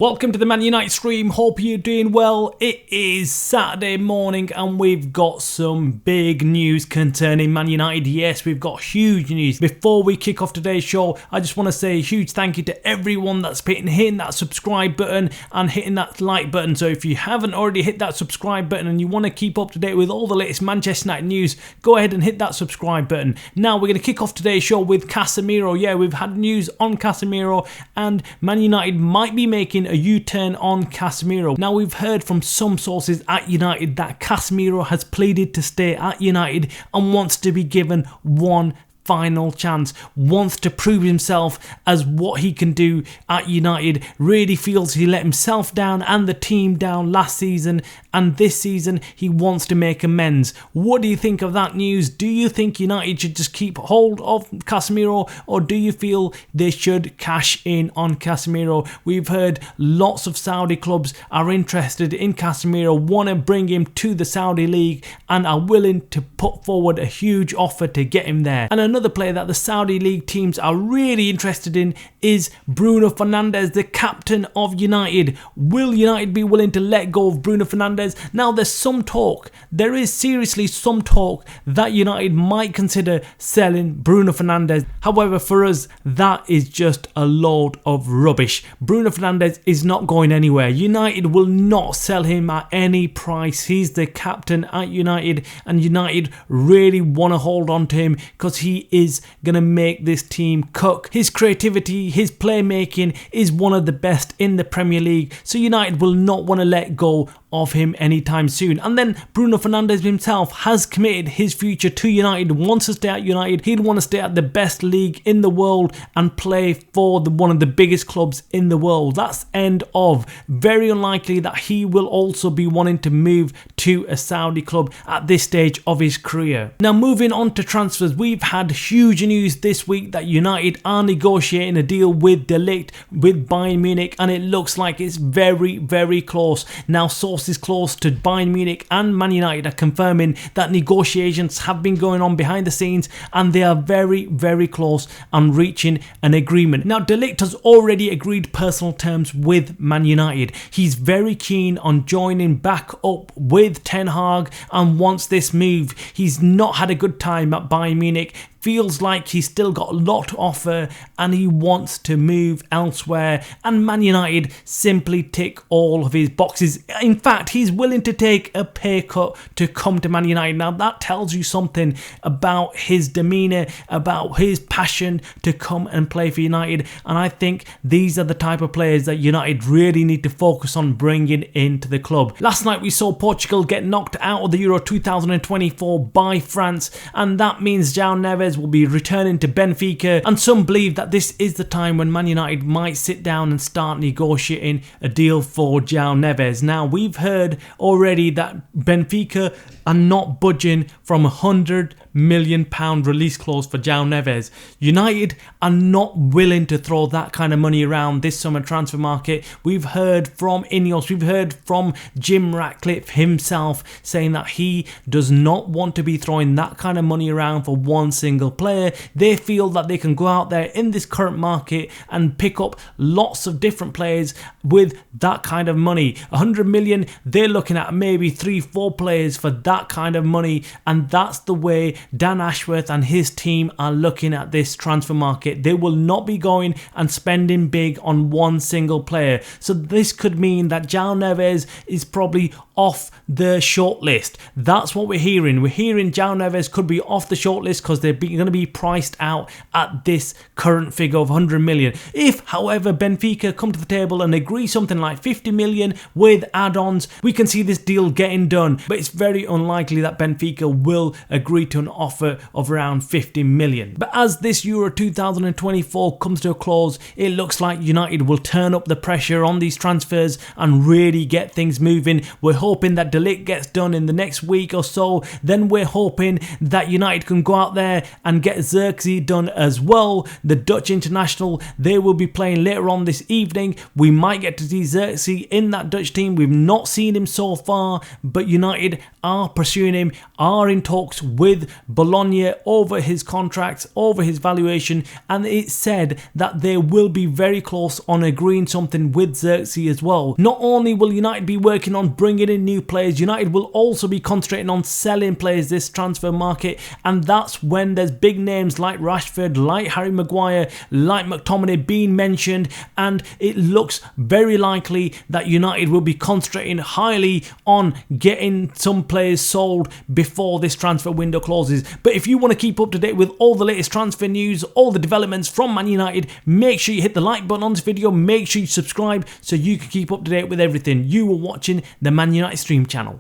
Welcome to the Man Utd stream, hope you're doing well. It is Saturday morning and we've got some big news concerning Man Utd. Yes, we've got huge news. Before we kick off today's show, I just want to say a huge thank you to everyone that's hitting that subscribe button and hitting that like button. So if you haven't already hit that subscribe button and you want to keep up to date with all the latest Manchester United news, go ahead and hit that subscribe button. Now we're going to kick off today's show with Casemiro. Yeah, we've had news on Casemiro and Man Utd might be making a U-turn on Casemiro. Now we've heard from some sources at United that Casemiro has pleaded to stay at United and wants to be given one final chance, wants to prove himself as what he can do at United, really feels he let himself down and the team down last season, and this season he wants to make amends. What do you think of that news? Do you think United should just keep hold of Casemiro, or do you feel they should cash in on Casemiro? We've heard lots of Saudi clubs are interested in Casemiro, want to bring him to the Saudi League and are willing to put forward a huge offer to get him there. And another player that the Saudi League teams are really interested in is Bruno Fernandes, the captain of United. Will United be willing to let go of Bruno Fernandes? Now there's some talk, there is seriously some talk that United might consider selling Bruno Fernandes. However, for us, that is just a load of rubbish. Bruno Fernandes is not going anywhere. United will not sell him at any price. He's the captain at United and United really want to hold on to him because he is going to make this team cook. His creativity, his playmaking is one of the best in the Premier League, so United will not want to let go of him anytime soon. And then Bruno Fernandes himself has committed his future to United, wants to stay at United. He'd want to stay at the best league in the world and play for one of the biggest clubs in the world. That's end of. Very unlikely that he will also be wanting to move to a Saudi club at this stage of his career. Now moving on to transfers, we've had huge news this week that United are negotiating a deal with Deligt with Bayern Munich, and it looks like it's very, very close. Now sources close to Bayern Munich and Man United are confirming that negotiations have been going on behind the scenes and they are very, very close on reaching an agreement. Now Deligt has already agreed personal terms with Man United. He's very keen on joining back up with Ten Hag and wants this move. He's not had a good time at Bayern Munich, feels like he's still got a lot to offer and he wants to move elsewhere, and Man United simply tick all of his boxes. In fact, he's willing to take a pay cut to come to Man United. Now that tells you something about his demeanour, about his passion to come and play for United, and I think these are the type of players that United really need to focus on bringing into the club. Last night we saw Portugal get knocked out of the Euro 2024 by France, and that means Joao Neves will be returning to Benfica, and some believe that this is the time when Man United might sit down and start negotiating a deal for Joao Neves. Now we've heard already that Benfica are not budging from £100 million release clause for Joao Neves. United are not willing to throw that kind of money around this summer transfer market. We've heard from Ineos, we've heard from Jim Ratcliffe himself saying that he does not want to be throwing that kind of money around for one single player. They feel that they can go out there in this current market and pick up lots of different players with that kind of money. 100 million, they're looking at maybe 3-4 players for that kind of money, and that's the way Dan Ashworth and his team are looking at this transfer market. They will not be going and spending big on one single player. So this could mean that Joao Neves is probably off the shortlist. That's what we're hearing. We're hearing Joao Neves could be off the shortlist because they're going to be priced out at this current figure of 100 million. If, however, Benfica come to the table and agree something like 50 million with add-ons, we can see this deal getting done. But it's very unlikely that Benfica will agree to an offer of around 50 million. But as this Euro 2024 comes to a close, it looks like United will turn up the pressure on these transfers and really get things moving. We're hoping that Deligt gets done in the next week or so. Then we're hoping that United can go out there and get Zirkzee done as well. The Dutch international, they will be playing later on this evening. We might get to see Zirkzee in that Dutch team. We've not seen him so far, but United are pursuing him, are in talks with Bologna over his contract, over his valuation, and it's said that they will be very close on agreeing something with Zirkzee as well. Not only will United be working on bringing in new players, United will also be concentrating on selling players this transfer market, and that's when there's big names like Rashford, like Harry Maguire, like McTominay being mentioned, and it looks very likely that United will be concentrating highly on getting some players sold before this transfer window closes. But if you want to keep up to date with all the latest transfer news, all the developments from Man United, make sure you hit the like button on this video, make sure you subscribe so you can keep up to date with everything. You are watching the Man United Stream channel.